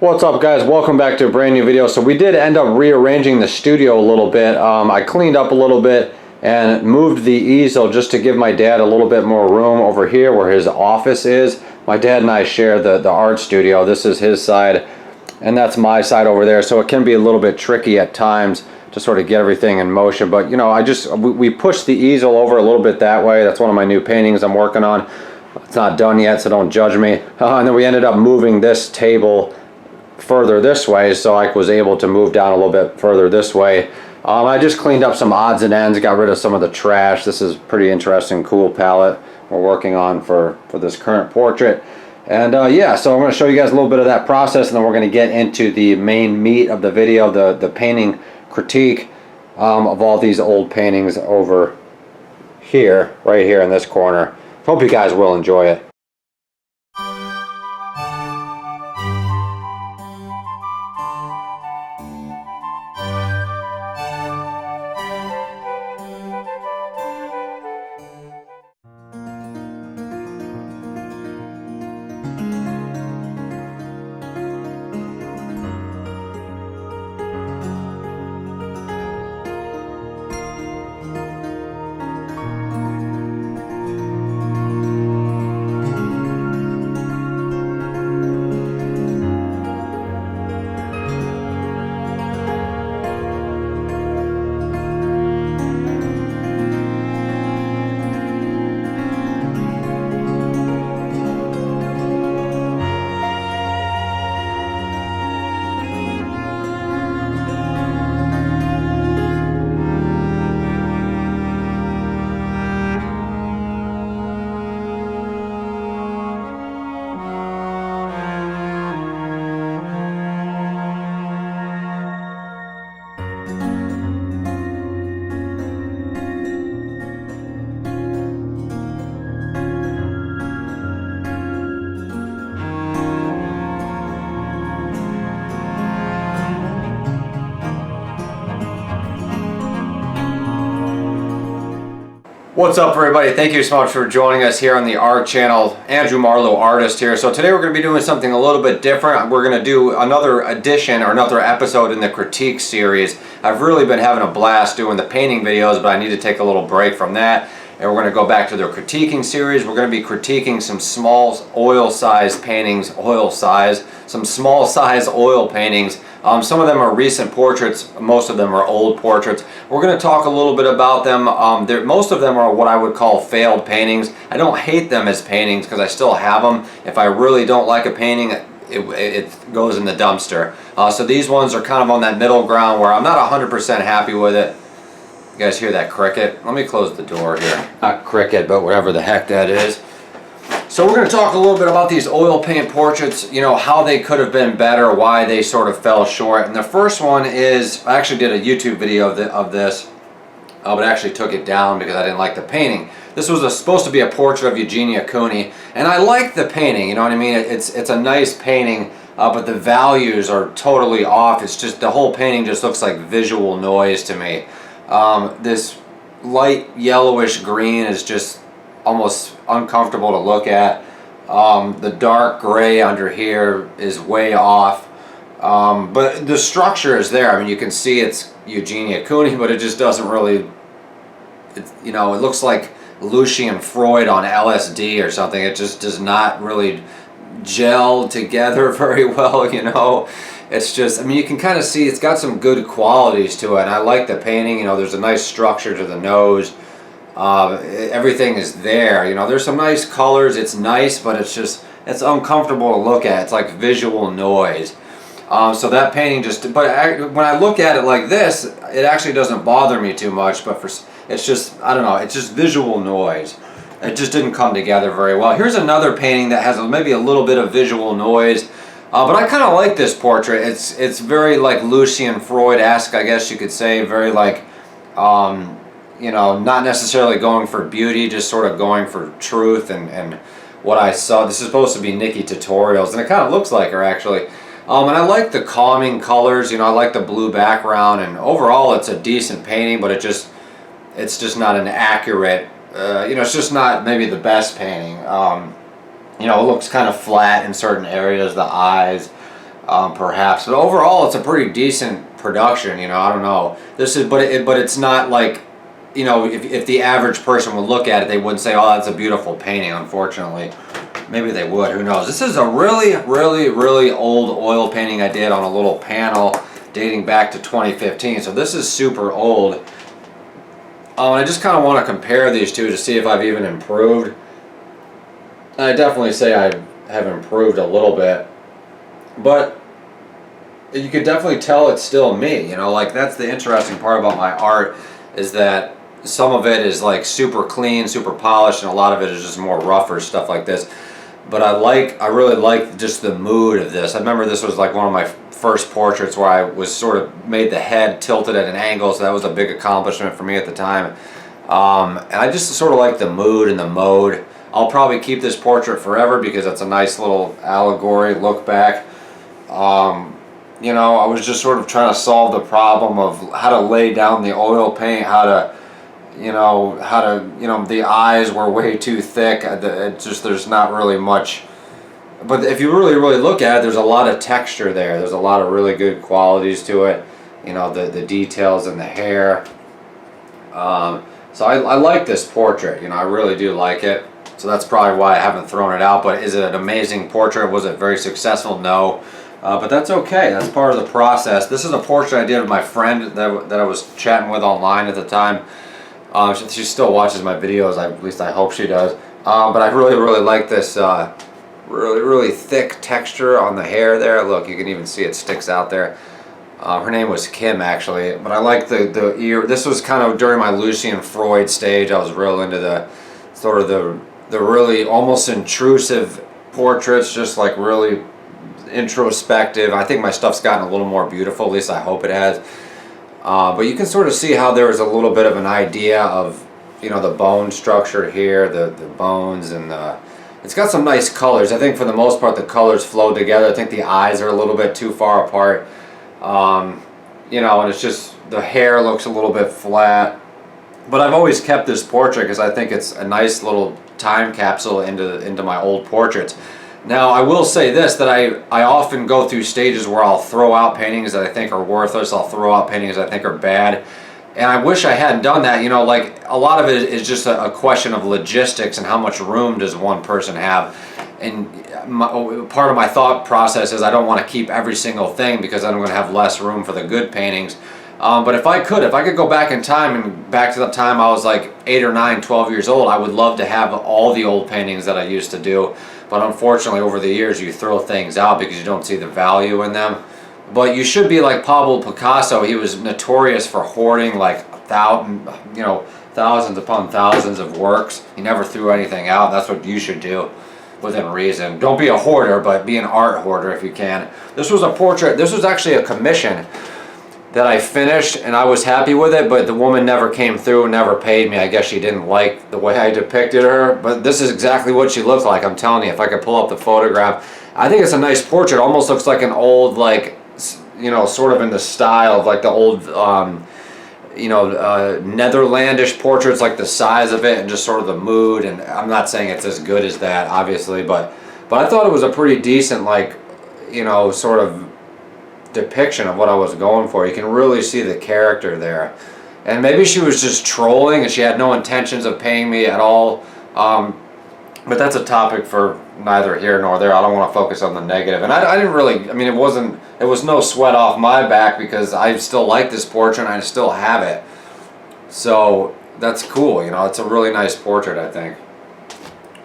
What's up, guys? Welcome back to a brand new video. So we did end up rearranging the studio a little bit. I cleaned up a little bit and moved the easel just to give my dad a little bit more room over here where his office is. My dad and I share the art studio. This is his side and that's my side over there, so it can be a little bit tricky at times to sort of get everything in motion. But you know, we pushed the easel over a little bit that way. That's one of my new paintings I'm working on. It's not done yet, so don't judge me. And then we ended up moving this table further this way, so I was able to move down a little bit further this way. I just cleaned up some odds and ends, got rid of some of the trash. This is pretty interesting, cool palette we're working on for this current portrait. And yeah, so I'm going to show you guys a little bit of that process, and then we're going to get into the main meat of the video, the painting critique of all these old paintings over here, right here in this corner. Hope you guys will enjoy it. What's up, everybody? Thank you so much for joining us here on the art channel. Andrew Marlowe, artist here. So today we're going to be doing something a little bit different. We're going to do another edition or another episode in the critique series. I've really been having a blast doing the painting videos, but I need to take a little break from that. And we're going to go back to the critiquing series. We're going to be critiquing some small oil size paintings, some small size oil paintings. Some of them are recent portraits, most of them are old portraits. We're going to talk a little bit about them. Most of them are what I would call failed paintings. I don't hate them as paintings because I still have them. If I really don't like a painting, it goes in the dumpster. So these ones are kind of on that middle ground where I'm not 100% happy with it. You guys hear that cricket? Let me close the door here. Not cricket, but whatever the heck that is. So we're going to talk a little bit about these oil paint portraits, you know, how they could have been better, why they sort of fell short. And the first one is, I actually did a YouTube video of this, but I actually took it down because I didn't like the painting. This was supposed to be a portrait of Eugenia Cooney, and I like the painting, you know what I mean? It's a nice painting, but the values are totally off. It's just, the whole painting just looks like visual noise to me. This light yellowish green is just almost uncomfortable to look at. The dark gray under here is way off, but the structure is there. I mean, you can see it's Eugenia Cooney, but it just doesn't really, you know, it looks like Lucian Freud on LSD or something. It just does not really gel together very well, you know. It's just, I mean, you can kind of see it's got some good qualities to it, and I like the painting. You know, there's a nice structure to the nose. Everything is there, you know. There's some nice colors. It's nice, but it's just, it's uncomfortable to look at. It's like visual noise. So that painting just, but when I look at it like this, it actually doesn't bother me too much. But it's just, I don't know, it's just visual noise. It just didn't come together very well. Here's another painting that has maybe a little bit of visual noise. But I kind of like this portrait. It's very like Lucian Freud-esque, I guess you could say. Very like, you know, not necessarily going for beauty, just sort of going for truth and what I saw. This is supposed to be Nikki Tutorials, and it kind of looks like her, actually. And I like the calming colors, you know, I like the blue background, and overall it's a decent painting, but it's just not an accurate, you know, it's just not maybe the best painting. You know, it looks kind of flat in certain areas, the eyes. perhaps. But overall, it's a pretty decent production. You know, I don't know. This is, but it's not like, you know, if the average person would look at it, they wouldn't say, "Oh, that's a beautiful painting." Unfortunately, maybe they would. Who knows? This is a really, really, really old oil painting I did on a little panel dating back to 2015. So this is super old. I just kind of want to compare these two to see if I've even improved. I definitely say I have improved a little bit, but you could definitely tell it's still me. You know, like that's the interesting part about my art, is that some of it is like super clean, super polished, and a lot of it is just more rougher stuff like this. But I really like just the mood of this. I remember this was like one of my first portraits where I was sort of made the head tilted at an angle, so that was a big accomplishment for me at the time. And I just sort of like the mood and the mode. I'll probably keep this portrait forever because it's a nice little allegory, look back. You know, I was just sort of trying to solve the problem of how to lay down the oil paint, how to, you know, the eyes were way too thick. There's not really much. But if you really, really look at it, there's a lot of texture there. There's a lot of really good qualities to it. You know, the details in the hair. So I like this portrait. You know, I really do like it. So that's probably why I haven't thrown it out. But is it an amazing portrait? Was it very successful? No. But that's okay. That's part of the process. This is a portrait I did of my friend that I was chatting with online at the time. She still watches my videos. At least I hope she does. But I really, really like this really, really thick texture on the hair there. Look, you can even see it sticks out there. Her name was Kim, actually. But I like the ear. This was kind of during my Lucian Freud stage. I was real into the sort of the really almost intrusive portraits, just like really introspective. I think my stuff's gotten a little more beautiful, at least I hope it has. But you can sort of see how there was a little bit of an idea of, you know, the bone structure here, the bones, and it's got some nice colors. I think for the most part the colors flow together. I think the eyes are a little bit too far apart. You know, and it's just the hair looks a little bit flat. But I've always kept this portrait because I think it's a nice little time capsule into my old portraits. Now, I will say this, that I often go through stages where I'll throw out paintings that I think are worthless. I'll throw out paintings I think are bad. And I wish I hadn't done that. You know, like a lot of it is just a question of logistics and how much room does one person have. And part of my thought process is I don't want to keep every single thing because then I'm going to have less room for the good paintings. But if I could go back in time and back to the time I was like 8 or 9, 12 years old, I would love to have all the old paintings that I used to do. But unfortunately, over the years, you throw things out because you don't see the value in them. But you should be like Pablo Picasso. He was notorious for hoarding like thousands upon thousands of works. He never threw anything out. That's what you should do within reason. Don't be a hoarder, but be an art hoarder if you can. This was a portrait. This was actually a commission that I finished, and I was happy with it, but the woman never came through and never paid me. I guess she didn't like the way I depicted her, but this is exactly what she looked like. I'm telling you, if I could pull up the photograph. I think it's a nice portrait. Almost looks like an old, like, you know, sort of in the style of like the old, Netherlandish portraits, like the size of it and just sort of the mood. And I'm not saying it's as good as that, obviously, but I thought it was a pretty decent, like, you know, sort of depiction of what I was going for. You can really see the character there. And maybe she was just trolling and she had no intentions of paying me at all. But that's a topic for neither here nor there. I don't want to focus on the negative. And I didn't really, I mean, it was no sweat off my back because I still like this portrait and I still have it. So that's cool, you know, it's a really nice portrait, I think.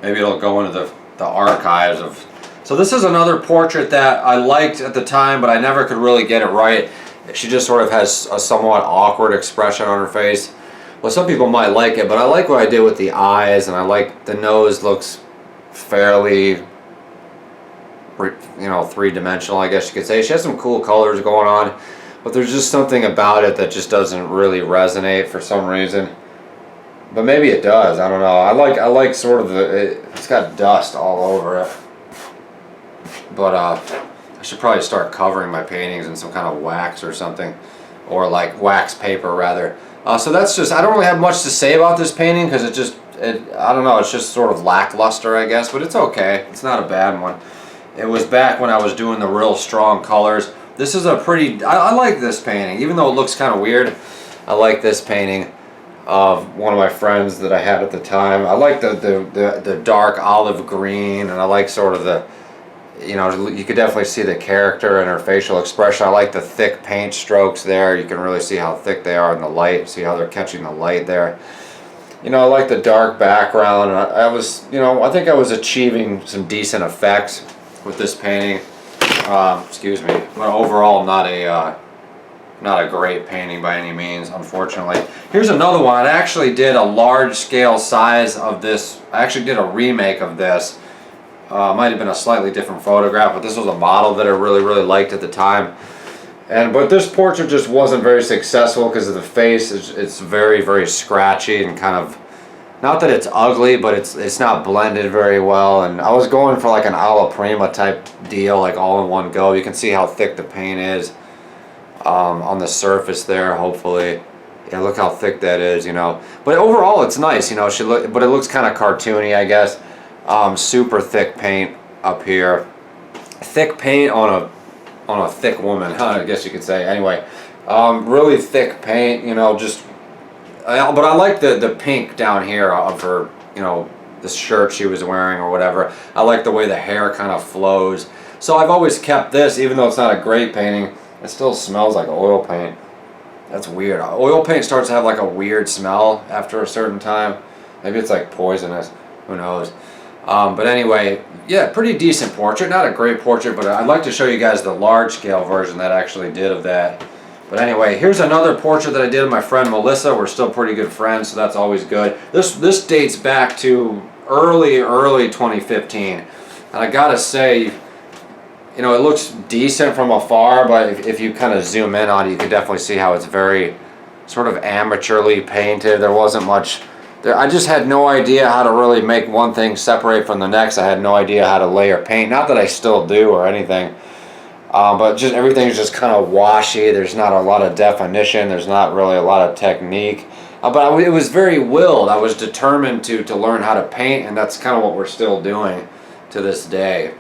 Maybe it'll go into the archives of. So this is another portrait that I liked at the time, but I never could really get it right. She just sort of has a somewhat awkward expression on her face. Well, some people might like it, but I like what I did with the eyes, and I like the nose looks fairly, you know, three-dimensional, I guess you could say. She has some cool colors going on, but there's just something about it that just doesn't really resonate for some reason. But maybe it does, I don't know. I like sort of it's got dust all over it. But I should probably start covering my paintings in some kind of wax or something, or like wax paper rather. So that's just, I don't really have much to say about this painting because I don't know, it's just sort of lackluster, I guess, but it's okay. It's not a bad one. It was back when I was doing the real strong colors. This is a pretty, I like this painting, even though it looks kind of weird. I like this painting of one of my friends that I had at the time. I like the dark olive green, and I like sort of the, you know, you could definitely see the character and her facial expression. I like the thick paint strokes there. You can really see how thick they are in the light. See how they're catching the light there. You know, I like the dark background. I was, you know, I think I was achieving some decent effects with this painting. Excuse me, but overall not a great painting by any means, unfortunately. Here's another one. I actually did a large scale size of this. I actually did a remake of this. Might have been a slightly different photograph, but this was a model that I really liked at the time. But this portrait just wasn't very successful because of the face. It's very scratchy and kind of, not that it's ugly, but it's not blended very well. And I was going for like an alla prima type deal, like all in one go. You can see how thick the paint is on the surface there, hopefully. Yeah, look how thick that is, you know. But overall, it's nice, you know. But it looks kind of cartoony, I guess. Super thick paint up here. Thick paint on a thick woman, I guess you could say. Anyway, really thick paint, you know. But I like the pink down here of her, you know, the shirt she was wearing or whatever. I like the way the hair kind of flows. So I've always kept this, even though it's not a great painting. It still smells like oil paint. That's weird. Oil paint starts to have like a weird smell after a certain time. Maybe it's like poisonous. Who knows? But anyway, yeah, pretty decent portrait. Not a great portrait, but I'd like to show you guys the large scale version that I actually did of that. But anyway, here's another portrait that I did of my friend Melissa. We're still pretty good friends, so that's always good. This dates back to early 2015. And I gotta say, you know, it looks decent from afar, but if you kind of zoom in on it, you can definitely see how it's very sort of amateurly painted. There wasn't much there. I just had no idea how to really make one thing separate from the next. I had no idea how to layer paint. Not that I still do or anything, but just everything's just kind of washy. There's not a lot of definition. There's not really a lot of technique. But it was very willed. I was determined to learn how to paint, and that's kind of what we're still doing to this day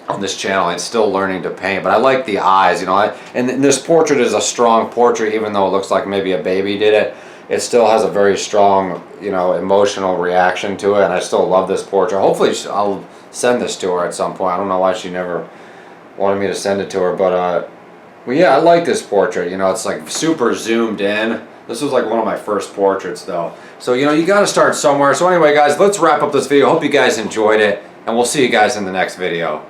on this channel. It's still learning to paint, but I like the eyes, you know. And this portrait is a strong portrait, even though it looks like maybe a baby did it. It still has a very strong, you know, emotional reaction to it, and I still love this portrait. Hopefully I'll send this to her at some point. I don't know why she never wanted me to send it to her, but well, yeah, I like this portrait. You know, it's like super zoomed in. This was like one of my first portraits, though. So, you know, you got to start somewhere. So anyway, guys, let's wrap up this video. Hope you guys enjoyed it, and we'll see you guys in the next video.